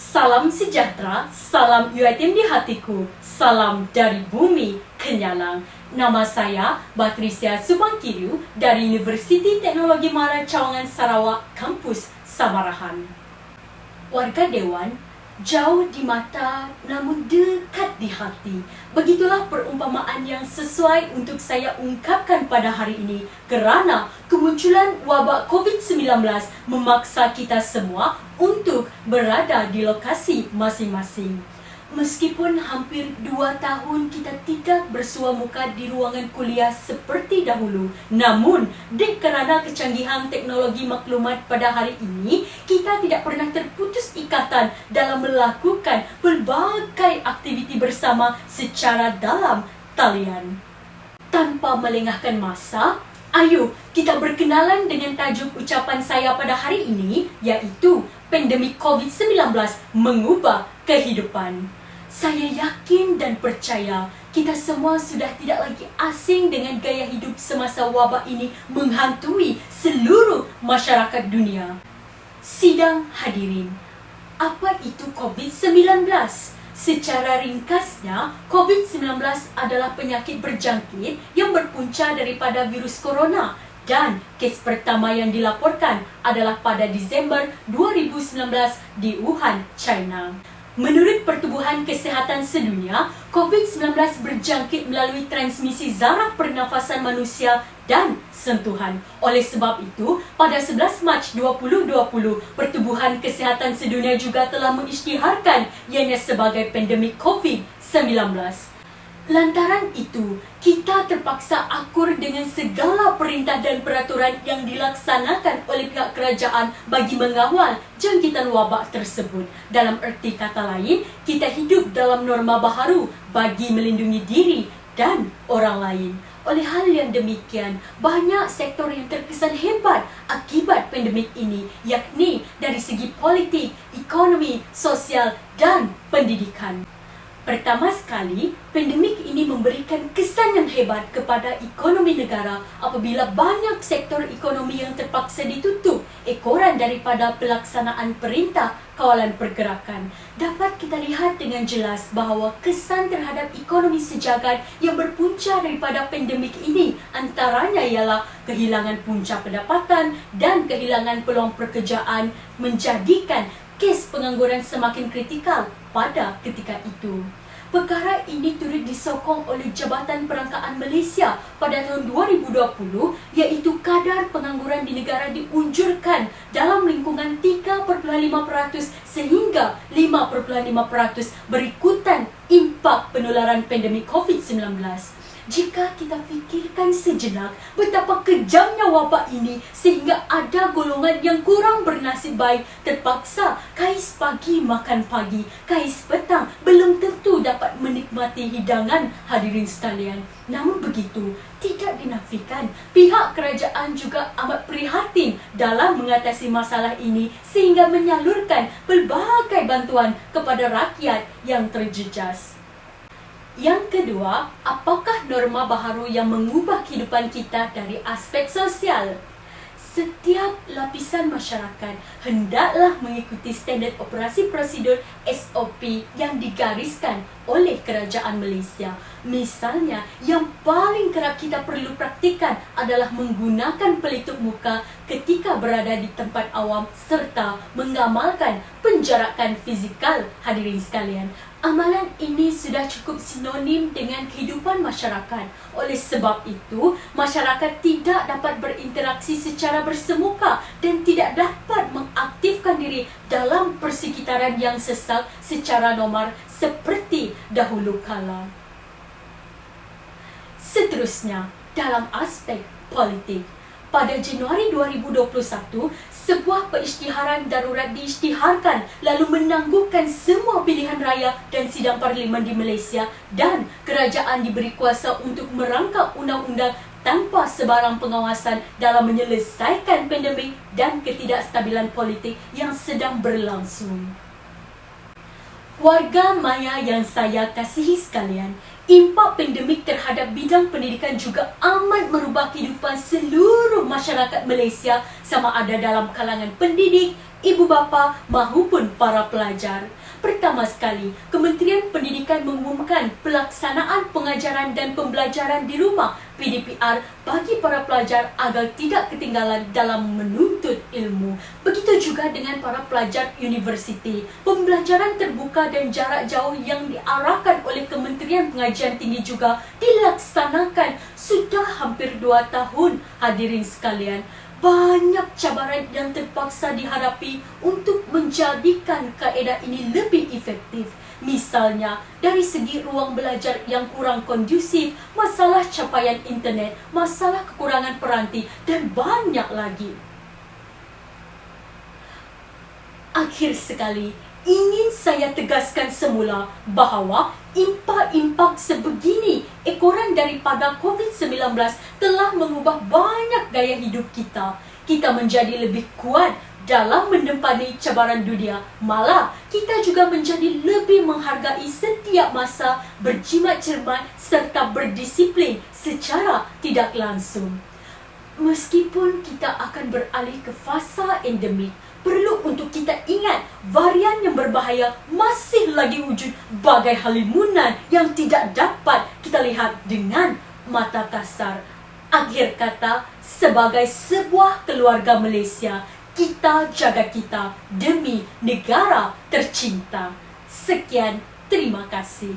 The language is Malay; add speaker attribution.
Speaker 1: Salam sejahtera, salam UiTM di hatiku, salam dari bumi ke Nyalang. Nama saya Batrisya Subangkiriu dari Universiti Teknologi Mara Cawangan Sarawak, Kampus Samarahan. Warga Dewan, jauh di mata namun dekat di hati. Begitulah perumpamaan yang sesuai untuk saya ungkapkan pada hari ini kerana kemunculan wabak COVID-19 memaksa kita semua untuk berada di lokasi masing-masing. Meskipun hampir 2 tahun kita tidak bersua muka di ruangan kuliah seperti dahulu, namun kerana kecanggihan teknologi maklumat pada hari ini, kita tidak pernah terputus ikatan dalam melakukan pelbagai aktiviti bersama secara dalam talian. Tanpa melengahkan masa, ayo kita berkenalan dengan tajuk ucapan saya pada hari ini, iaitu pandemik COVID-19 mengubah kehidupan. Saya yakin dan percaya kita semua sudah tidak lagi asing dengan gaya hidup semasa wabak ini menghantui seluruh masyarakat dunia. Sidang hadirin, apa itu COVID-19? Secara ringkasnya, COVID-19 adalah penyakit berjangkit yang berpunca daripada virus corona dan kes pertama yang dilaporkan adalah pada Disember 2019 di Wuhan, China. Menurut Pertubuhan Kesihatan Sedunia, COVID-19 berjangkit melalui transmisi zarah pernafasan manusia dan sentuhan. Oleh sebab itu, pada 11 Mac 2020, Pertubuhan Kesihatan Sedunia juga telah mengisytiharkan ianya sebagai pandemik COVID-19. Lantaran itu, kita terpaksa akur dengan segala perintah dan peraturan yang dilaksanakan oleh pihak kerajaan bagi mengawal jangkitan wabak tersebut. Dalam erti kata lain, kita hidup dalam norma baharu bagi melindungi diri dan orang lain. Oleh hal yang demikian, banyak sektor yang terkesan hebat akibat pandemik ini, yakni dari segi politik, ekonomi, sosial dan pendidikan. Pertama sekali, pandemik ini memberikan kesan yang hebat kepada ekonomi negara apabila banyak sektor ekonomi yang terpaksa ditutup ekoran daripada pelaksanaan perintah kawalan pergerakan. Dapat kita lihat dengan jelas bahawa kesan terhadap ekonomi sejagat yang berpunca daripada pandemik ini antaranya ialah kehilangan punca pendapatan dan kehilangan peluang pekerjaan menjadikan kes pengangguran semakin kritikal pada ketika itu. Perkara ini turut disokong oleh Jabatan Perangkaan Malaysia pada tahun 2020, iaitu kadar pengangguran di negara diunjurkan dalam lingkungan 3.5% sehingga 5.5% berikutan impak penularan pandemik COVID-19. Jika kita fikirkan sejenak betapa kejamnya wabak ini sehingga ada golongan yang kurang bernasib baik terpaksa kais pagi makan pagi, kais petang belum tentu dapat menikmati hidangan hadirin sekalian. Namun begitu, tidak dinafikan pihak kerajaan juga amat prihatin dalam mengatasi masalah ini sehingga menyalurkan pelbagai bantuan kepada rakyat yang terjejas. Yang kedua, apakah norma baharu yang mengubah kehidupan kita dari aspek sosial? Setiap lapisan masyarakat hendaklah mengikuti standard operasi prosedur SOP yang digariskan oleh kerajaan Malaysia. Misalnya, yang paling kerap kita perlu praktikan adalah menggunakan pelitup muka ketika berada di tempat awam serta mengamalkan penjarakan fizikal hadirin sekalian. Amalan ini sudah cukup sinonim dengan kehidupan masyarakat. Oleh sebab itu, masyarakat tidak dapat berinteraksi secara bersemuka dan tidak dapat mengaktifkan diri dalam persekitaran yang sesak secara normal seperti dahulu kala. Seterusnya, dalam aspek politik, pada Januari 2021, sebuah pengisytiharan darurat diisytiharkan lalu menangguhkan semua pilihan raya dan sidang parlimen di Malaysia dan kerajaan diberi kuasa untuk merangkap undang-undang tanpa sebarang pengawasan dalam menyelesaikan pandemik dan ketidakstabilan politik yang sedang berlangsung. Warga maya yang saya kasihi sekalian, impak pandemik terhadap bidang pendidikan juga amat merubah kehidupan seluruh masyarakat Malaysia sama ada dalam kalangan pendidik, ibu bapa maupun para pelajar. Pertama sekali, Kementerian Pendidikan mengumumkan pelaksanaan pengajaran dan pembelajaran di rumah PDPR bagi para pelajar agar tidak ketinggalan dalam menuntut ilmu. Begitu juga dengan para pelajar universiti. Pembelajaran terbuka dan jarak jauh yang diarahkan oleh Kementerian Pengajian Tinggi juga dilaksanakan sudah hampir 2 tahun. Hadirin sekalian, banyak cabaran yang terpaksa dihadapi untuk menjadikan kaedah ini lebih efektif. Misalnya, dari segi ruang belajar yang kurang kondusif, masalah capaian internet, masalah kekurangan peranti, dan banyak lagi. Akhir sekali, ingin saya tegaskan semula bahawa impak-impak sebegini ekoran daripada COVID-19 telah mengubah banyak gaya hidup kita. Kita menjadi lebih kuat dalam menempani cabaran dunia. Malah, kita juga menjadi lebih menghargai setiap masa, berjimat cermat serta berdisiplin secara tidak langsung. Meskipun kita akan beralih ke fasa endemik, perlu untuk kita ingat varian yang berbahaya masih lagi wujud bagai halimunan yang tidak dapat kita lihat dengan mata kasar. Akhir kata, sebagai sebuah keluarga Malaysia, kita jaga kita demi negara tercinta. Sekian, terima kasih.